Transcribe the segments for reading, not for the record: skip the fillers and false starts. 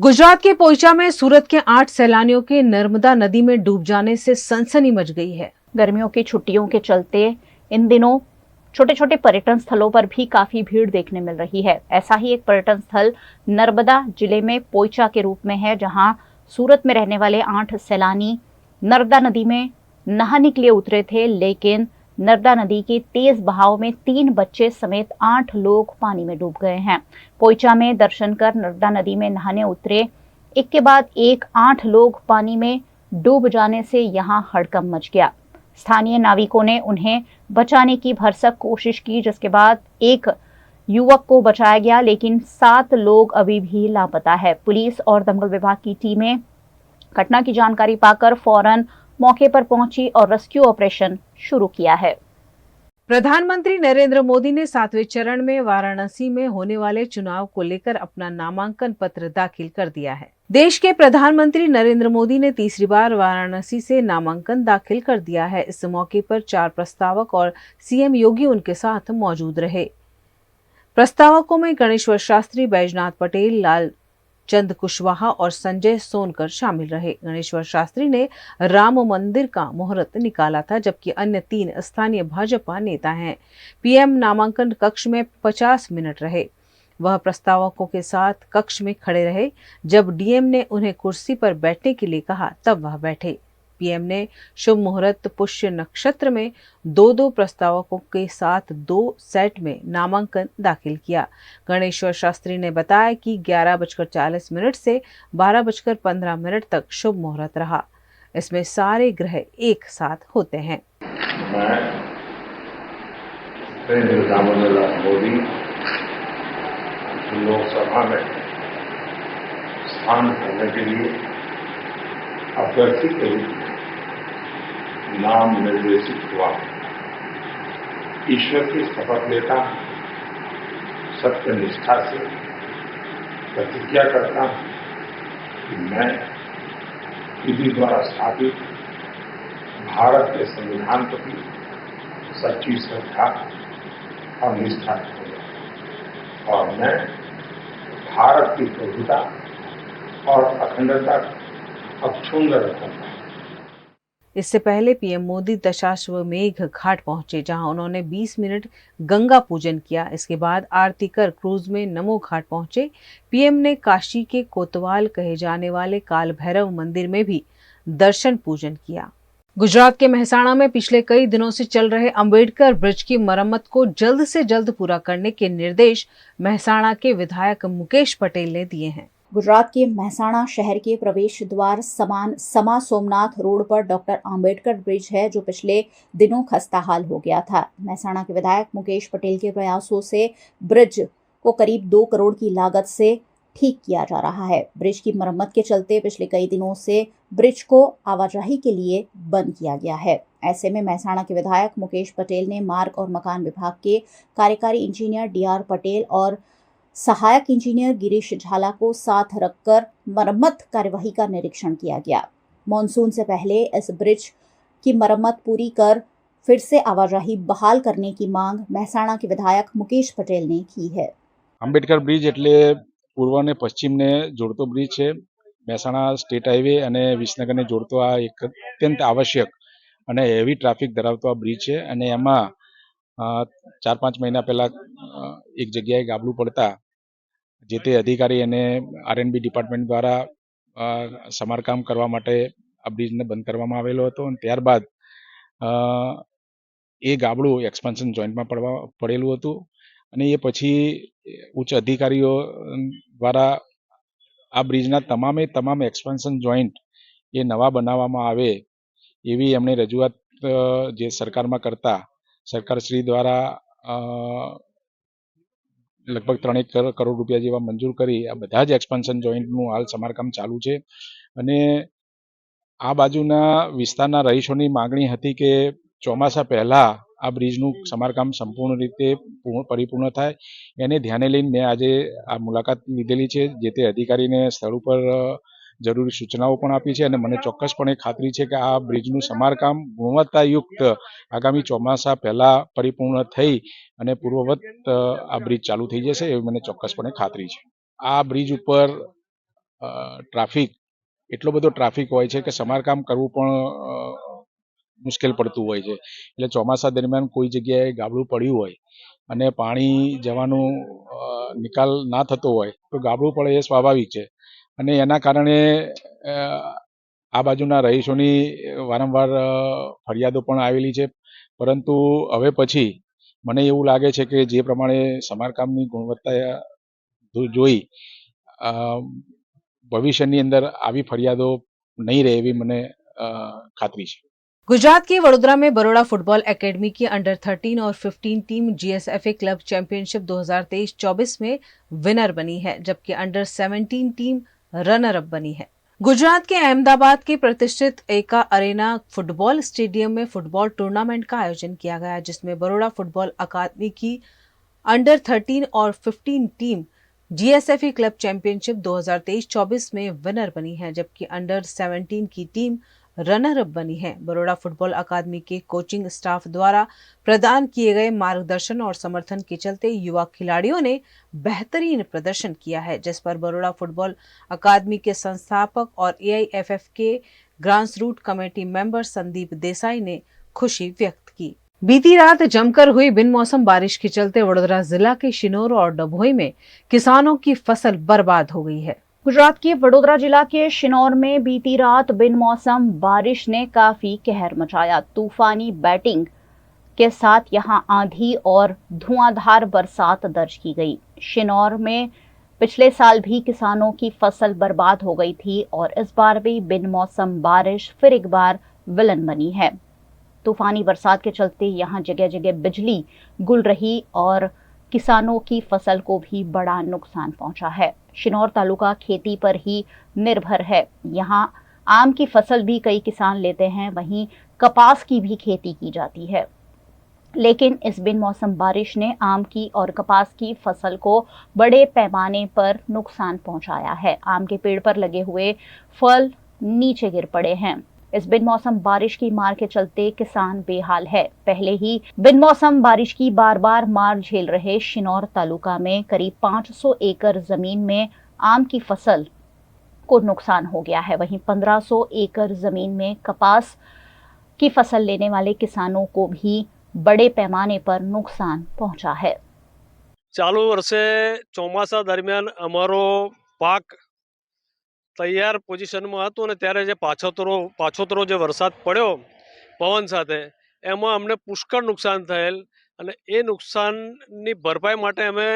गुजरात के पोईचा में सूरत के 8 सैलानियों के नर्मदा नदी में डूब जाने से सनसनी मच गई है। गर्मियों की छुट्टियों के चलते इन दिनों छोटे छोटे पर्यटन स्थलों पर भी काफी भीड़ देखने मिल रही है। ऐसा ही एक पर्यटन स्थल नर्मदा जिले में पोईचा के रूप में है, जहां सूरत में रहने वाले 8 सैलानी नर्मदा नदी में नहाने के लिए उतरे थे, लेकिन नर्मदा नदी के तेज बहाव में 3 बच्चे समेत 8 लोग पानी में डूब गए हैं। पोईचा में दर्शन कर नर्मदा नदी में नहाने उतरे एक के बाद एक 8 लोग पानी में डूब जाने से यहां हड़कंप मच गया। स्थानीय नाविकों ने उन्हें बचाने की भरसक कोशिश की, जिसके बाद एक युवक को बचाया गया, लेकिन 7 लोग अभी भी लापता है। पुलिस और दमकल विभाग की टीमें घटना की जानकारी पाकर फौरन मौके पर पहुंची और रेस्क्यू ऑपरेशन शुरू किया है। प्रधानमंत्री नरेंद्र मोदी ने 7वें चरण में वाराणसी में होने वाले चुनाव को लेकर अपना नामांकन पत्र दाखिल कर दिया है। देश के प्रधानमंत्री नरेंद्र मोदी ने तीसरी बार वाराणसी से नामांकन दाखिल कर दिया है। इस मौके पर 4 प्रस्तावक और सीएम योगी उनके साथ मौजूद रहे। प्रस्तावकों में गणेश्वर शास्त्री, बैजनाथ पटेल, लाल चंद कुशवाहा और संजय सोनकर शामिल रहे। गणेश्वर शास्त्री ने राम मंदिर का मुहूर्त निकाला था, जबकि अन्य 3 स्थानीय भाजपा नेता हैं। पीएम नामांकन कक्ष में 50 मिनट रहे। वह प्रस्तावकों के साथ कक्ष में खड़े रहे। जब डीएम ने उन्हें कुर्सी पर बैठने के लिए कहा, तब वह बैठे। पीएम ने शुभ मुहूर्त पुष्य नक्षत्र में 2-2 प्रस्तावकों के साथ 2 सेट में नामांकन दाखिल किया। गणेश्वर शास्त्री ने बताया कि 11:40 से 12:15 तक शुभ मुहूर्त रहा। इसमें सारे ग्रह एक साथ होते हैं। मोदी लोकसभा में स्थान करने के लिए अभ्यर्थी के रूप में नाम निर्देशित हुआ। ईश्वर की शपथ लेता हूं, सत्य निष्ठा से प्रतिज्ञा करता हूं कि मैं विधि द्वारा स्थापित भारत के संविधान प्रति सच्ची श्रद्धा और निष्ठा रखूंगा और मैं भारत की प्रभुता और अखंडता अक्षुण्ण रखूंगा। इससे पहले पीएम मोदी दशाश्वमेध घाट पहुंचे, जहां उन्होंने 20 मिनट गंगा पूजन किया। इसके बाद आरती कर क्रूज में नमो घाट पहुंचे। पीएम ने काशी के कोतवाल कहे जाने वाले काल भैरव मंदिर में भी दर्शन पूजन किया। गुजरात के मेहसाणा में पिछले कई दिनों से चल रहे अंबेडकर ब्रिज की मरम्मत को जल्द से जल्द पूरा करने के निर्देश मेहसाणा के विधायक मुकेश पटेल ने दिए हैं। गुजरात के मेहसाणा शहर के प्रवेश द्वार समान समा सोमनाथ रोड पर डॉक्टर आंबेडकर ब्रिज है, जो पिछले दिनों खस्ताहाल हो गया था। मेहसाणा के विधायक मुकेश पटेल के प्रयासों से ब्रिज को करीब 2 करोड़ की लागत से ठीक किया जा रहा है। ब्रिज की मरम्मत के चलते पिछले कई दिनों से ब्रिज को आवाजाही के लिए बंद किया गया है। ऐसे में मेहसाणा के विधायक मुकेश पटेल ने मार्ग और मकान विभाग के कार्यकारी इंजीनियर डीआर पटेल और सहायक इंजीनियर गिरीश झाला को साथ रखकर मरम्मत कार्यवाही का निरीक्षण किया गया। मॉनसून से पहले इस ब्रिज की मरम्मत पूरी कर फिर से आवाजाही बहाल करने की मांग मेहसाणा के विधायक मुकेश पटेल ने की है। आंबेडकर ब्रिज एटले पूर्व ने पश्चिम ने जोड़तो ब्रिज है। मेहसाणा स्टेट हाईवे અને વિસનગર ને જોડતો આ એક અત્યંત આવશ્યક અને હેવી ટ્રાફિક ધરાવતો આ બ્રિજ છે અને એમાં 4-5 મહિના પહેલા એક જગ્યાએ ગાબડું પડતા જે તે અધિકારી અને આરએનબી ડિપાર્ટમેન્ટ દ્વારા સમારકામ કરવા માટે આ બ્રિજને બંધ કરવામાં આવેલો હતો અને ત્યારબાદ એ ગાબડું એક્સપાન્શન જોઈન્ટમાં પડેલું હતું અને એ પછી ઉચ્ચ અધિકારીઓ દ્વારા આ બ્રિજના તમામ એક્સપાન્શન જોઈન્ટ એ નવા બનાવવામાં આવે એવી એમણે રજૂઆત જે સરકારમાં કરતા સરકારશ્રી દ્વારા લગભગ 3 કરોડ રૂપિયા જેવા મંજૂર કરી આ બધા જ એક્સપાન્શન જોઈન્ટનું હાલ સમારકામ ચાલુ છે અને આ બાજુના વિસ્તારના રહીશોની માગણી હતી કે ચોમાસા પહેલા આ બ્રિજનું સમારકામ સંપૂર્ણ રીતે પરિપૂર્ણ થાય એને ધ્યાને લઈને મેં આજે આ મુલાકાત લીધેલી છે। જે તે અધિકારીને સ્થળ ઉપર જરૂરી સૂચનાઓ પણ આપી છે અને મને ચોક્કસપણે ખાતરી છે કે આ બ્રિજનું સમારકામ ગુણવત્તાયુક્ત આગામી ચોમાસા પહેલા પરિપૂર્ણ થઈ અને પૂર્વવત આ બ્રિજ ચાલુ થઈ જશે એવી મને ચોક્કસપણે ખાતરી છે। આ બ્રિજ ઉપર ટ્રાફિક એટલો બધો ટ્રાફિક હોય છે કે સમારકામ કરવું પણ મુશ્કેલ પડતું હોય છે. એટલે ચોમાસા દરમિયાન કોઈ જગ્યાએ ગાબડું પડ્યું હોય અને પાણી જવાનું નિકાલ ના થતો હોય તો ગાબડું પડે એ સ્વાભાવિક છે. અને એના કારણે આ બાજુના રહીશોની વારંવાર ફરિયાદો પણ આવેલી છે. પરંતુ હવે પછી મને એવું લાગે છે કે જે પ્રમાણે સમારકામની ગુણવત્તા જોઈ ભવિષ્યની અંદર આવી ફરિયાદો નહીં રહે એવી મને ખાતરી છે. गुजरात के वडोदरा में बरोड़ा फुटबॉल एकेडमी की अंडर 13 और 15 टीम जीएसएफए क्लब चैंपियनशिप 2023-24 में विनर बनी है, जबकि अंडर 17 टीम रनर अप बनी है। गुजरात के अहमदाबाद के प्रतिष्ठित एका अरेना फुटबॉल स्टेडियम में फुटबॉल टूर्नामेंट का आयोजन किया गया, जिसमें बरोड़ा फुटबॉल अकादमी की अंडर 13 और 15 टीम जीएसएफए क्लब चैंपियनशिप 2023-24 में विनर बनी है, जबकि अंडर 17 की टीम रनर अप बनी है। बरोड़ा फुटबॉल अकादमी के कोचिंग स्टाफ द्वारा प्रदान किए गए मार्गदर्शन और समर्थन के चलते युवा खिलाड़ियों ने बेहतरीन प्रदर्शन किया है, जिस पर बरोड़ा फुटबॉल अकादमी के संस्थापक और एआईएफएफ के grass root committee member Sandeep Desai ने खुशी व्यक्त की। बीती रात जमकर हुई बिन मौसम बारिश के चलते वडोदरा जिला के शिनोर और डभोई में किसानों की फसल बर्बाद हो गई है। गुजरात के वडोदरा जिला के शिनौर में बीती रात बिन मौसम बारिश ने काफी कहर मचाया। तूफानी बैटिंग के साथ यहां आंधी और धुआंधार बरसात दर्ज की गई। शिनौर में पिछले साल भी किसानों की फसल बर्बाद हो गई थी और इस बार भी बिन मौसम बारिश फिर एक बार विलन बनी है। तूफानी बरसात के चलते यहां जगह जगह बिजली गुल रही और किसानों की फसल को भी बड़ा नुकसान पहुंचा है। शिनौर तालुका खेती पर ही निर्भर है। यहाँ आम की फसल भी कई किसान लेते हैं, वहीं कपास की भी खेती की जाती है, लेकिन इस बिन मौसम बारिश ने आम की और कपास की फसल को बड़े पैमाने पर नुकसान पहुंचाया है। आम के पेड़ पर लगे हुए फल नीचे गिर पड़े हैं। इस बिन मौसम बारिश की मार के चलते किसान बेहाल है। पहले ही बिन मौसम बारिश की बार बार मार झेल रहे शिनौर तालुका में करीब 500 एकड़ जमीन में आम की फसल को नुकसान हो गया है। वहीं 1500 एकड़ जमीन में कपास की फसल लेने वाले किसानों को भी बड़े पैमाने पर नुकसान पहुंचा है। चालू वर्षे ચોમાસા દરમિયાન અમારો પાક તૈયાર પોઝિશનમાં હતો અને ત્યારે જે પાછોતરો જે વરસાદ પડ્યો પવન સાથે એમાં અમને પુષ્કળ નુકસાન થયેલ અને એ નુકસાનની ભરપાઈ માટે અમે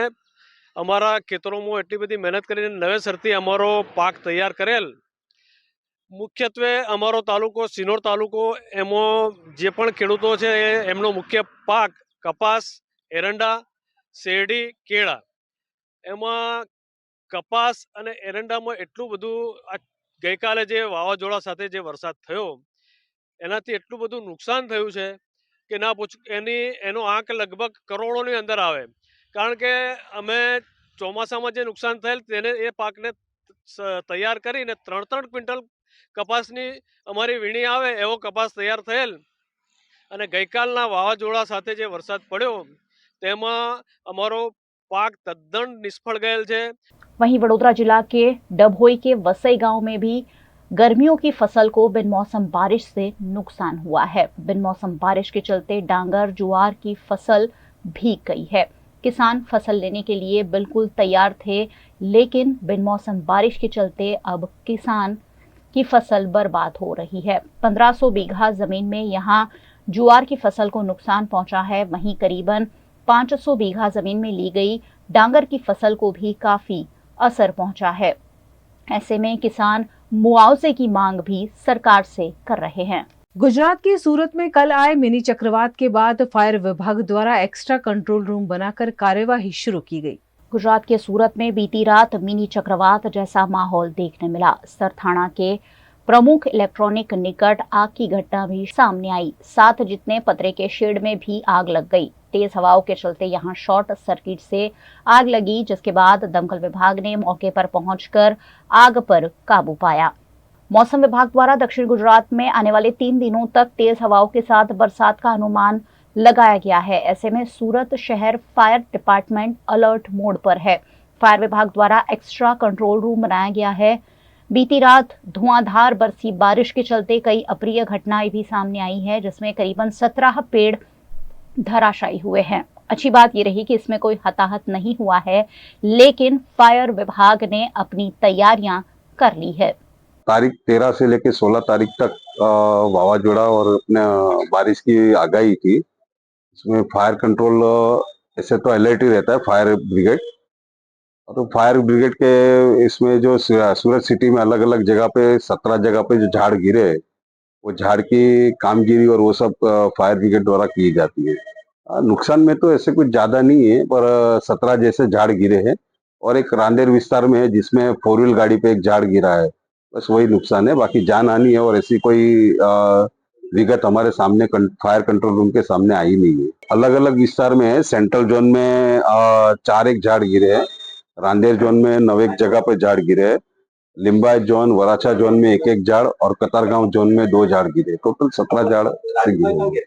અમારા ખેતરોમાં એટલી બધી મહેનત કરીને નવેસરથી અમારો પાક તૈયાર કરેલ। મુખ્યત્વે અમારો તાલુકો સિનોર તાલુકો એમાં જે પણ ખેડૂતો છે એમનો મુખ્ય પાક કપાસ, એરંડા, શેરડી, કેળા। એમાં કપાસ અને એરંડામાં એટલું બધું આ ગઈકાલે જે વાવાઝોડા સાથે જે વરસાદ થયો એનાથી એટલું બધું નુકસાન થયું છે કે ના પૂછ। એનો આંક લગભગ કરોડોની અંદર આવે, કારણ કે અમે ચોમાસામાં જે નુકસાન થયેલ તેને એ પાકને તૈયાર કરીને 3-3 ક્વિન્ટલ કપાસની અમારી વીણી આવે એવો કપાસ તૈયાર થયેલ અને ગઈકાલના વાવાઝોડા સાથે જે વરસાદ પડ્યો તેમાં અમારો पाक तद्दन निष्फल गयल है। वहीं वडोदरा जिला के डभोई के वसई गांव में भी गर्मियों की फसल को बिन मौसम बारिश से नुकसान हुआ है। बिन मौसम बारिश के चलते डांगर जुआर की फसल भीग गई है। किसान फसल लेने के लिए बिल्कुल तैयार थे, लेकिन बिन मौसम बारिश के चलते अब किसान की फसल बर्बाद हो रही है। 1500 बीघा जमीन में यहाँ जुआर की फसल को नुकसान पहुंचा है। वहीं करीबन 500 बीघा जमीन में ली गई डांगर की फसल को भी काफी असर पहुंचा है। ऐसे में किसान मुआवजे की मांग भी सरकार से कर रहे हैं। गुजरात के सूरत में कल आए मिनी चक्रवात के बाद फायर विभाग द्वारा एक्स्ट्रा कंट्रोल रूम बनाकर कार्यवाही शुरू की गई। गुजरात के सूरत में बीती रात मिनी चक्रवात जैसा माहौल देखने मिला। सरथाना के प्रमुख इलेक्ट्रॉनिक निकट आग की घटना भी सामने आई। 7 जितने पतरे के शेड में भी आग लग गई। तेज हवाओं के चलते यहां शॉर्ट सर्किट से आग लगी, जिसके बाद दमकल विभाग ने मौके पर पहुंचकर आग पर काबू पाया। मौसम विभाग द्वारा दक्षिण गुजरात में आने वाले 3 दिनों तक तेज हवाओं के साथ बरसात का अनुमान लगाया गया है। ऐसे में सूरत शहर फायर डिपार्टमेंट अलर्ट मोड पर है। फायर विभाग द्वारा एक्स्ट्रा कंट्रोल रूम बनाया गया है। बीती रात धुआंधार बरसी बारिश के चलते कई अप्रिय घटनाएं भी सामने आई है, जिसमें करीबन 17 पेड़ धराशायी हुए हैं। अच्छी बात ये रही कि इसमें कोई हताहत नहीं हुआ है, लेकिन फायर विभाग ने अपनी तैयारियां कर ली है। तारीख 13 से लेकर 16 तारीख तक वावाजोड़ा और अपने बारिश की आगाही थी। इसमें फायर कंट्रोल ऐसे तो अलर्ट ही रहता है फायर ब्रिगेड, तो फायर ब्रिगेड के इसमें जो सूरत सिटी में अलग अलग जगह पे 17 जगह पे जो झाड़ गिरे, वो झाड़ की कामगिरी और वो सब फायर ब्रिगेड द्वारा की जाती है। नुकसान में तो ऐसे कुछ ज्यादा नहीं है, पर 17 जैसे झाड़ गिरे हैं और एक रांदेर विस्तार में है जिसमें 4 व्हील गाड़ी पे एक झाड़ गिरा है, बस वही नुकसान है। बाकी जान हानि है और ऐसी कोई विगत हमारे सामने फायर कंट्रोल रूम के सामने आई नहीं है। अलग अलग विस्तार में है, सेंट्रल जोन में 4 एक झाड़ गिरे हैं, रांदेर जोन में 9 एक जगह पे झाड़ गिरे हैं, लिंबायत जोन वराछा जोन में 1 एक झाड़ और कतारगांव जोन में 2 झाड़ गिरे, टोटल 17 झाड़ गिरे।